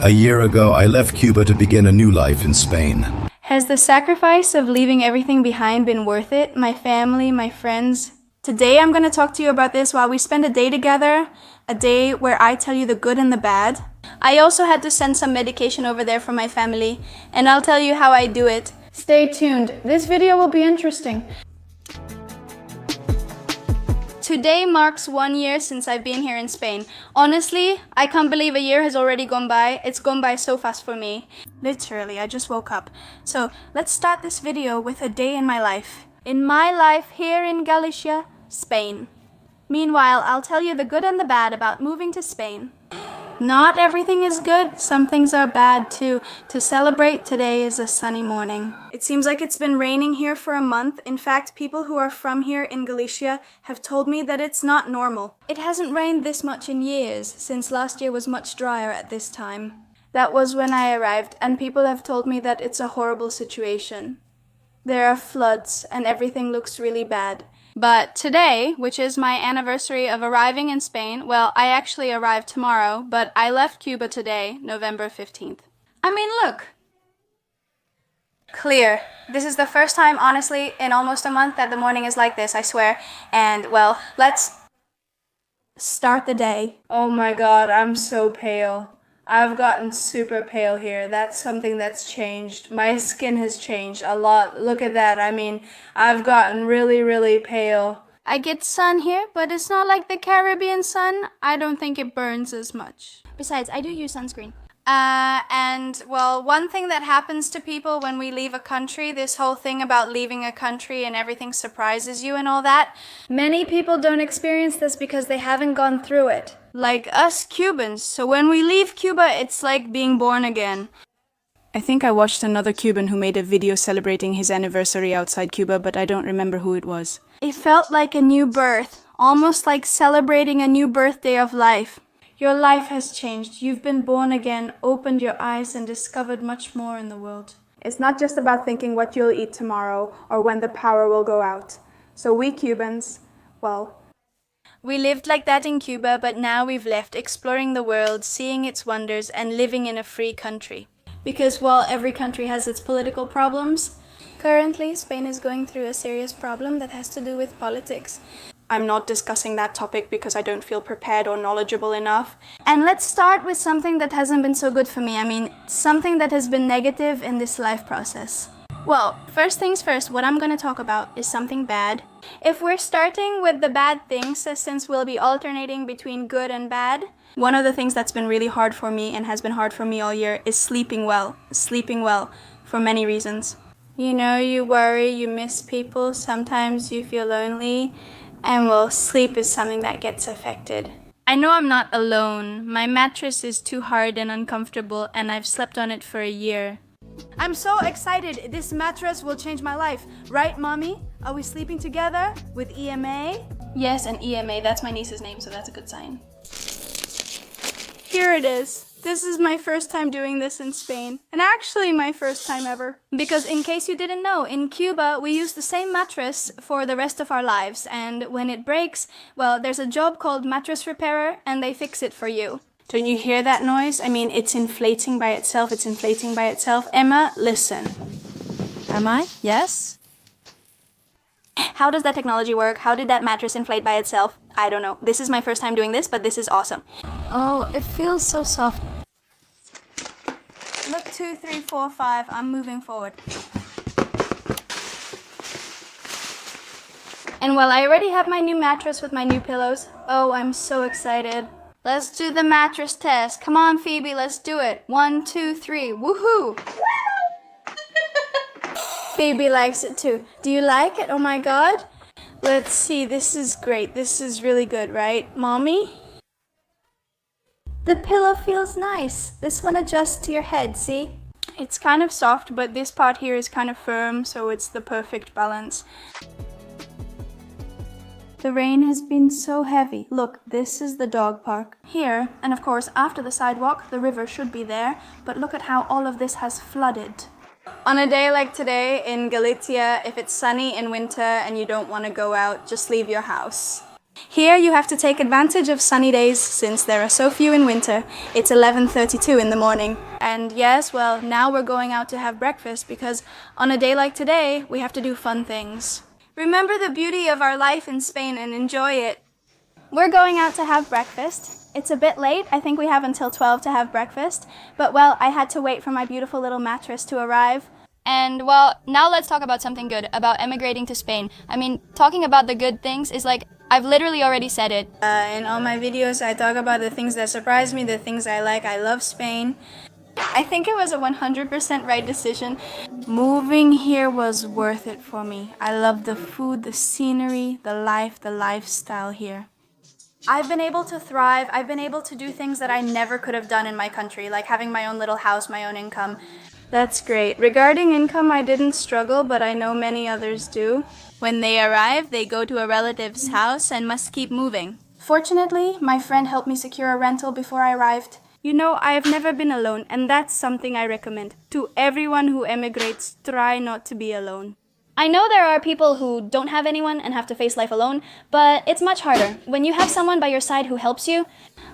A year ago, I left Cuba to begin a new life in Spain. Has the sacrifice of leaving everything behind been worth it? My family, my friends. Today I'm going to talk to you about this while we spend a day together, a day where I tell you the good and the bad. I also had to send some medication over there for my family, and I'll tell you how I do it. Stay tuned. This video will be interesting. Today marks 1 year since I've been here in Spain. Honestly, I can't believe a year has already gone by. It's gone by so fast for me. Literally, I just woke up. So let's start this video with a day in my life. In my life here in Galicia, Spain. Meanwhile, I'll tell you the good and the bad about moving to Spain. Not everything is good, some things are bad too. To celebrate, today is a sunny morning. It seems like it's been raining here for a month. In fact, people who are from here in Galicia have told me that it's not normal. It hasn't rained this much in years, since last year was much drier at this time. That was when I arrived, and people have told me that it's a horrible situation. There are floods, and everything looks really bad. But today, which is my anniversary of arriving in Spain, well, I actually arrived tomorrow, but I left Cuba today, November 15th. I mean, look. Clear. This is the first time, honestly, in almost a month that the morning is like this, I swear. And, well, let's start the day. Oh my god, I'm so pale. I've gotten super pale here. That's something that's changed. My skin has changed a lot. Look at that. I mean, I've gotten really, really pale. I get sun here, but it's not like the Caribbean sun. I don't think it burns as much. Besides, I do use sunscreen. And, well, one thing that happens to people when we leave a country, this whole thing about leaving a country and everything surprises you and all that, many people don't experience this because they haven't gone through it. Like us Cubans. So when we leave Cuba, it's like being born again. I think I watched another Cuban who made a video celebrating his anniversary outside Cuba, but I don't remember who it was. It felt like a new birth, almost like celebrating a new birthday of life. Your life has changed. You've been born again, opened your eyes, and discovered much more in the world. It's not just about thinking what you'll eat tomorrow or when the power will go out. So we Cubans, well, we lived like that in Cuba, but now we've left exploring the world, seeing its wonders, and living in a free country. Because while every country has its political problems, currently Spain is going through a serious problem that has to do with politics. I'm not discussing that topic because I don't feel prepared or knowledgeable enough. And let's start with something that hasn't been so good for me. I mean, something that has been negative in this life process. Well, first things first, what I'm going to talk about is something bad. If we're starting with the bad things, since we'll be alternating between good and bad, one of the things that's been really hard for me and has been hard for me all year is sleeping well. Sleeping well, for many reasons. You know, you worry, you miss people, sometimes you feel lonely, and well, sleep is something that gets affected. I know I'm not alone. My mattress is too hard and uncomfortable, and I've slept on it for a year. I'm so excited. This mattress will change my life. Right, Mommy? Are we sleeping together with EMA? Yes, and EMA. That's my niece's name, so that's a good sign. Here it is. This is my first time doing this in Spain, and actually my first time ever. Because in case you didn't know, in Cuba we use the same mattress for the rest of our lives, and when it breaks, well, there's a job called mattress repairer, and they fix it for you. Don't you hear that noise? I mean, it's inflating by itself, it's inflating by itself. Emma, listen. Am I? Yes? How does that technology work? How did that mattress inflate by itself? I don't know. This is my first time doing this, but this is awesome. Oh, it feels so soft. Look, 2, 3, 4, 5. I'm moving forward. And well, I already have my new mattress with my new pillows. Oh, I'm so excited. Let's do the mattress test. Come on, Phoebe, let's do it. 1, 2, 3. Woohoo! Phoebe likes it too. Do you like it? Oh my god. Let's see. This is great. This is really good, right? Mommy? The pillow feels nice. This one adjusts to your head, see? It's kind of soft, but this part here is kind of firm, so it's the perfect balance. The rain has been so heavy. Look, this is the dog park. Here, and of course after the sidewalk, the river should be there, but look at how all of this has flooded. On a day like today in Galicia, if it's sunny in winter and you don't want to go out, just leave your house. Here you have to take advantage of sunny days since there are so few in winter. It's 11:32 in the morning. And yes, well, now we're going out to have breakfast because on a day like today, we have to do fun things. Remember the beauty of our life in Spain and enjoy it. We're going out to have breakfast. It's a bit late. I think we have until 12 to have breakfast. But well, I had to wait for my beautiful little mattress to arrive. And well, now let's talk about something good, about emigrating to Spain. I mean, talking about the good things is like, I've literally already said it. In all my videos, I talk about the things that surprise me, the things I like. I love Spain. I think it was a 100% right decision. Moving here was worth it for me. I love the food, the scenery, the life, the lifestyle here. I've been able to thrive. I've been able to do things that I never could have done in my country, like having my own little house, my own income. That's great. Regarding income, I didn't struggle, but I know many others do. When they arrive, they go to a relative's house and must keep moving. Fortunately, my friend helped me secure a rental before I arrived. You know, I have never been alone, and that's something I recommend. To everyone who emigrates, try not to be alone. I know there are people who don't have anyone and have to face life alone, but it's much harder. When you have someone by your side who helps you,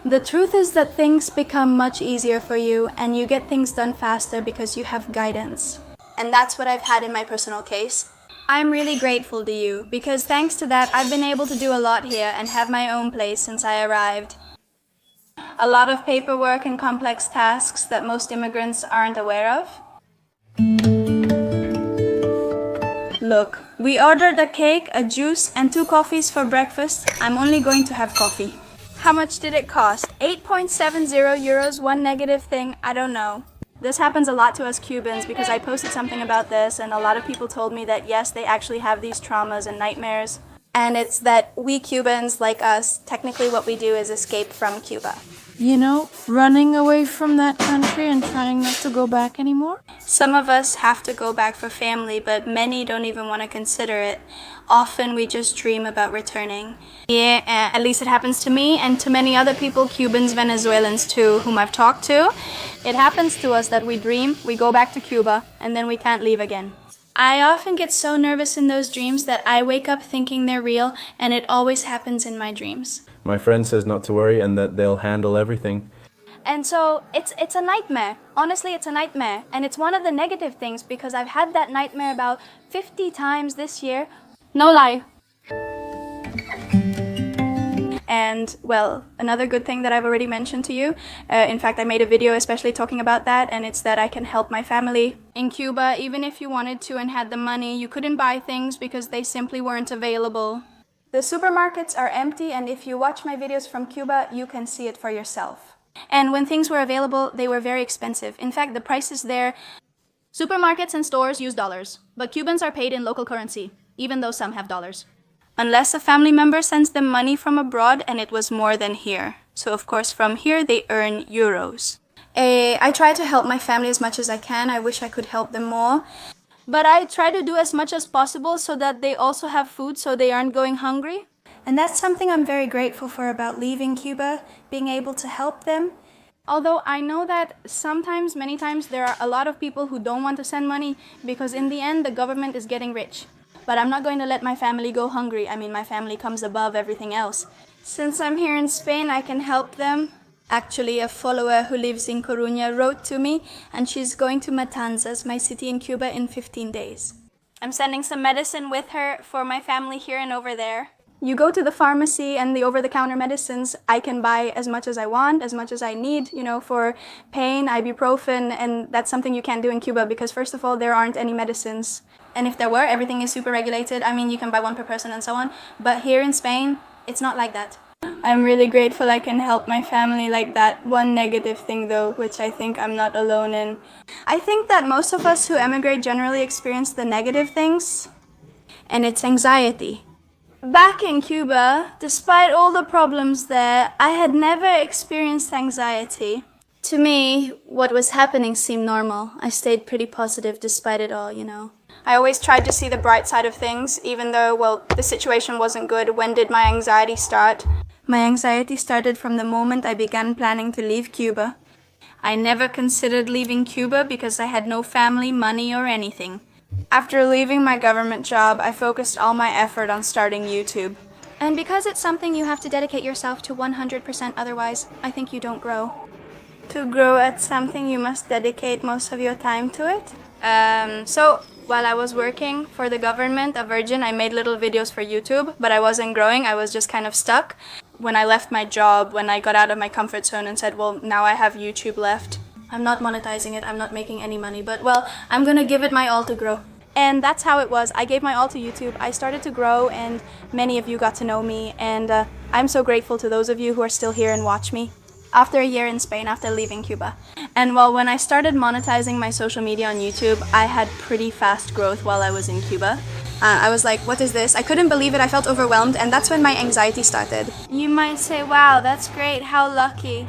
the truth is that things become much easier for you and you get things done faster because you have guidance. And that's what I've had in my personal case. I'm really grateful to you because thanks to that, I've been able to do a lot here and have my own place since I arrived. A lot of paperwork and complex tasks that most immigrants aren't aware of. Look, we ordered a cake, a juice, and 2 coffees for breakfast. I'm only going to have coffee. How much did it cost? 8.70 euros, one negative thing, I don't know. This happens a lot to us Cubans because I posted something about this and a lot of people told me that yes, they actually have these traumas and nightmares. And it's that we Cubans, like us, technically what we do is escape from Cuba. You know, running away from that country and trying not to go back anymore? Some of us have to go back for family, but many don't even want to consider it. Often we just dream about returning. Yeah, at least it happens to me and to many other people, Cubans, Venezuelans too, whom I've talked to. It happens to us that we dream, we go back to Cuba, and then we can't leave again. I often get so nervous in those dreams that I wake up thinking they're real, and it always happens in my dreams. My friend says not to worry and that they'll handle everything. And so it's a nightmare. Honestly, it's a nightmare. And it's one of the negative things because I've had that nightmare about 50 times this year. No lie. And, well, another good thing that I've already mentioned to you, in fact, I made a video especially talking about that, and it's that I can help my family. In Cuba, even if you wanted to and had the money, you couldn't buy things because they simply weren't available. The supermarkets are empty, and if you watch my videos from Cuba, you can see it for yourself. And when things were available, they were very expensive. In fact, the prices there... Supermarkets and stores use dollars, but Cubans are paid in local currency, even though some have dollars. Unless a family member sends them money from abroad, and it was more than here. So of course from here they earn euros. I try to help my family as much as I can. I wish I could help them more. But I try to do as much as possible so that they also have food so they aren't going hungry. And that's something I'm very grateful for about leaving Cuba, being able to help them. Although I know that sometimes, many times, there are a lot of people who don't want to send money because in the end the government is getting rich. But I'm not going to let my family go hungry. I mean, my family comes above everything else. Since I'm here in Spain, I can help them. Actually, a follower who lives in Coruña wrote to me, and she's going to Matanzas, my city in Cuba, in 15 days. I'm sending some medicine with her for my family here and over there. You go to the pharmacy and the over-the-counter medicines, I can buy as much as I want, as much as I need, you know, for pain, ibuprofen, and that's something you can't do in Cuba because first of all, there aren't any medicines. And if there were, everything is super regulated. I mean, you can buy one per person and so on. But here in Spain, it's not like that. I'm really grateful I can help my family like that. One negative thing though, which I think I'm not alone in. I think that most of us who emigrate generally experience the negative things, and it's anxiety. Back in Cuba, despite all the problems there, I had never experienced anxiety. To me, what was happening seemed normal. I stayed pretty positive despite it all, you know. I always tried to see the bright side of things, even though, well, the situation wasn't good. When did my anxiety start? My anxiety started from the moment I began planning to leave Cuba. I never considered leaving Cuba because I had no family, money, or anything. After leaving my government job, I focused all my effort on starting YouTube. And because it's something you have to dedicate yourself to 100%, otherwise, I think you don't grow. To grow at something, you must dedicate most of your time to it. So while I was working for the government, a virgin, I made little videos for YouTube, but I wasn't growing, I was just kind of stuck. When I left my job, when I got out of my comfort zone and said, well, now I have YouTube left. I'm not monetizing it, I'm not making any money, but well, I'm gonna give it my all to grow. And that's how it was. I gave my all to YouTube. I started to grow and many of you got to know me, and I'm so grateful to those of you who are still here and watch me. After a year in Spain, after leaving Cuba. And well, when I started monetizing my social media on YouTube, I had pretty fast growth while I was in Cuba. I was like, what is this? I couldn't believe it, I felt overwhelmed, and that's when my anxiety started. You might say, wow, that's great, how lucky.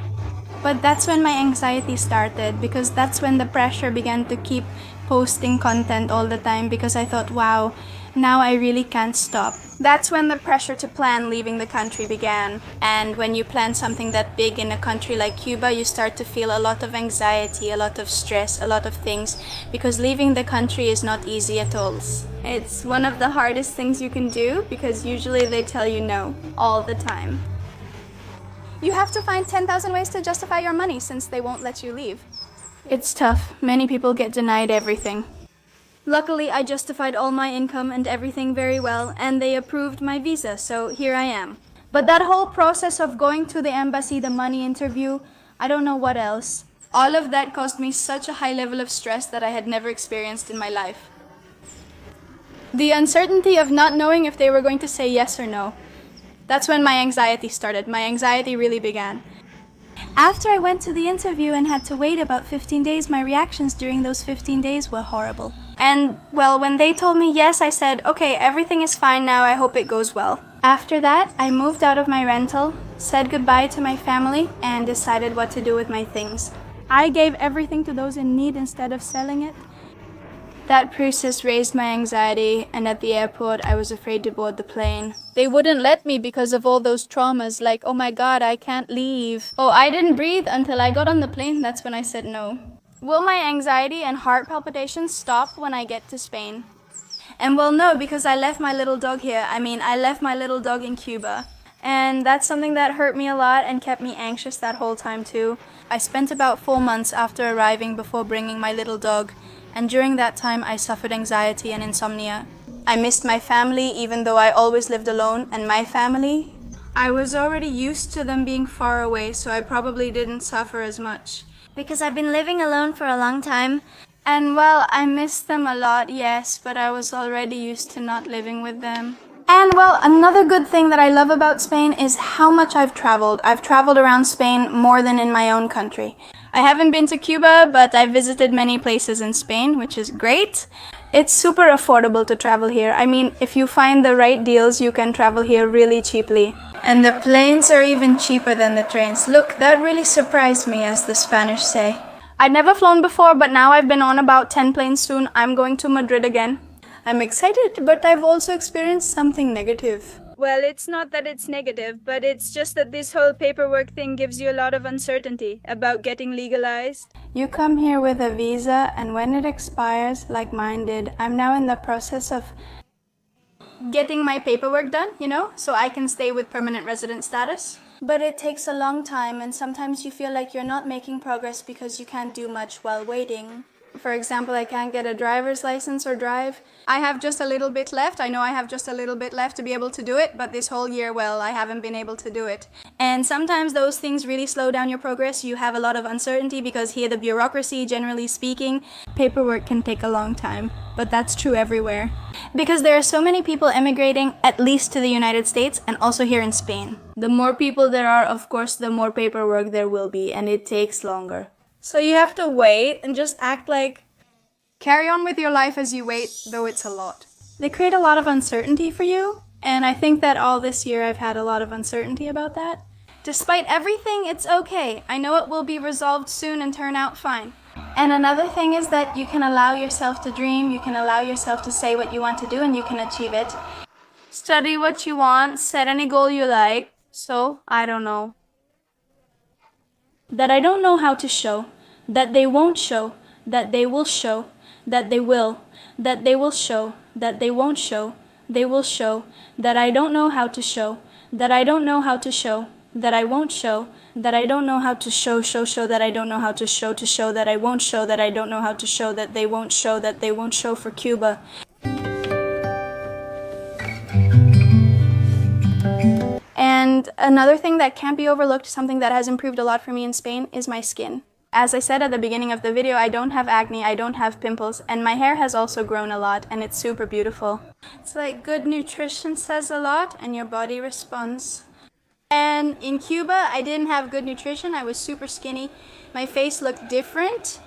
But that's when my anxiety started, because that's when the pressure began to keep posting content all the time, because I thought, wow, now I really can't stop. That's when the pressure to plan leaving the country began. And when you plan something that big in a country like Cuba, you start to feel a lot of anxiety, a lot of stress, a lot of things, because leaving the country is not easy at all. It's one of the hardest things you can do, because usually they tell you no all the time. You have to find 10,000 ways to justify your money since they won't let you leave. It's tough. Many people get denied everything. Luckily, I justified all my income and everything very well, and they approved my visa, so here I am. But that whole process of going to the embassy, the money interview, I don't know what else. All of that caused me such a high level of stress that I had never experienced in my life. The uncertainty of not knowing if they were going to say yes or no. That's when my anxiety started. My anxiety really began. After I went to the interview and had to wait about 15 days, my reactions during those 15 days were horrible. And, well, when they told me yes, I said, okay, everything is fine now, I hope it goes well. After that, I moved out of my rental, said goodbye to my family, and decided what to do with my things. I gave everything to those in need instead of selling it. That process raised my anxiety, and at the airport, I was afraid to board the plane. They wouldn't let me because of all those traumas, like, oh my god, I can't leave. Oh, I didn't breathe until I got on the plane, that's when I said no. Will my anxiety and heart palpitations stop when I get to Spain? And well, no, because I left my little dog here. I left my little dog in Cuba. And that's something that hurt me a lot and kept me anxious that whole time too. I spent about 4 months after arriving before bringing my little dog. And during that time, I suffered anxiety and insomnia. I missed my family, even though I always lived alone, and my family, I was already used to them being far away, so I probably didn't suffer as much. Because I've been living alone for a long time. And well, I missed them a lot, yes, but I was already used to not living with them. And well, another good thing that I love about Spain is how much I've traveled. I've traveled around Spain more than in my own country. I haven't been to Cuba, but I've visited many places in Spain, which is great. It's super affordable to travel here. If you find the right deals, you can travel here really cheaply. And the planes are even cheaper than the trains. Look, that really surprised me, as the Spanish say. I'd never flown before, but now I've been on about 10 planes soon. I'm going to Madrid again. I'm excited, but I've also experienced something negative. Well, it's not that it's negative, but it's just that this whole paperwork thing gives you a lot of uncertainty about getting legalized. You come here with a visa, and when it expires, like mine did, I'm now in the process of getting my paperwork done, so I can stay with permanent resident status. But it takes a long time, and sometimes you feel like you're not making progress because you can't do much while waiting. For example, I can't get a driver's license or drive. I have just a little bit left. I know I have just a little bit left to be able to do it, but this whole year, well, I haven't been able to do it. And sometimes those things really slow down your progress. You have a lot of uncertainty because here the bureaucracy, generally speaking, paperwork can take a long time. But that's true everywhere. Because there are so many people emigrating, at least to the United States, and also here in Spain. The more people there are, of course, the more paperwork there will be, and it takes longer. So you have to wait and just act like, carry on with your life as you wait, though it's a lot. They create a lot of uncertainty for you, and I think that all this year I've had a lot of uncertainty about that. Despite everything, it's okay. I know it will be resolved soon and turn out fine. And another thing is that you can allow yourself to dream, you can allow yourself to say what you want to do, and you can achieve it. Study what you want, set any goal you like. So, I don't know. That I don't know how to show, that they won't show, that they will show, that they will show, that they won't show, they will show that I don't know how to show, that I don't know how to show, that I won't show, that I don't know how to show, that I don't know how to show, that I won't show, that I don't know how to show, that they won't show for Cuba. And another thing that can't be overlooked, something that has improved a lot for me in Spain, is my skin. As I said at the beginning of the video, I don't have acne, I don't have pimples, and my hair has also grown a lot, and it's super beautiful. It's like good nutrition says a lot, and your body responds. And in Cuba, I didn't have good nutrition, I was super skinny. My face looked different.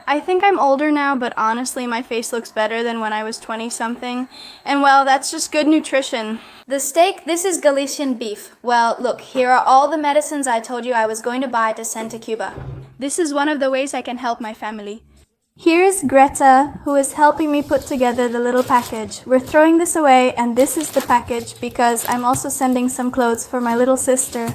I think I'm older now, but honestly, my face looks better than when I was 20-something. And well, that's just good nutrition. The steak, this is Galician beef. Well, look, here are all the medicines I told you I was going to buy to send to Cuba. This is one of the ways I can help my family. Here's Greta, who is helping me put together the little package. We're throwing this away, and this is the package because I'm also sending some clothes for my little sister.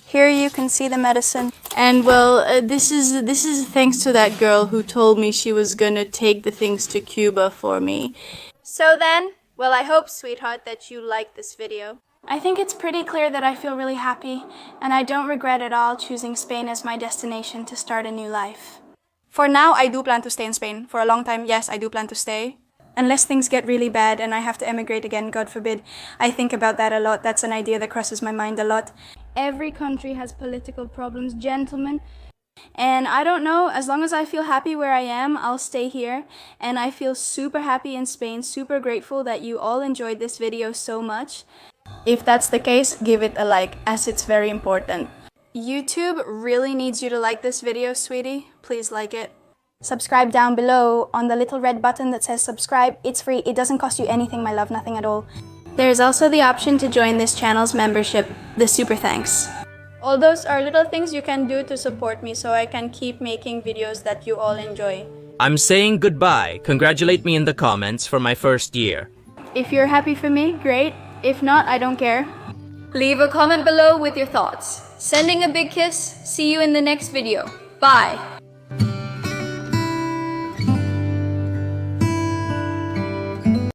Here you can see the medicine. And well, this is thanks to that girl who told me she was gonna take the things to Cuba for me. So then, well, I hope, sweetheart, that you liked this video. I think it's pretty clear that I feel really happy, and I don't regret at all choosing Spain as my destination to start a new life. For now, I do plan to stay in Spain. For a long time, yes, I do plan to stay. Unless things get really bad and I have to emigrate again, God forbid. I think about that a lot. That's an idea that crosses my mind a lot. Every country has political problems, gentlemen. And I don't know, as long as I feel happy where I am, I'll stay here. And I feel super happy in Spain, super grateful that you all enjoyed this video so much. If that's the case, give it a like, as it's very important. YouTube really needs you to like this video, sweetie. Please like it. Subscribe down below on the little red button that says subscribe. It's free. It doesn't cost you anything, my love, nothing at all. There's also the option to join this channel's membership, the super thanks. All those are little things you can do to support me so I can keep making videos that you all enjoy. I'm saying goodbye. Congratulate me in the comments for my first year. If you're happy for me, great. If not, I don't care. Leave a comment below with your thoughts. Sending a big kiss. See you in the next video. Bye.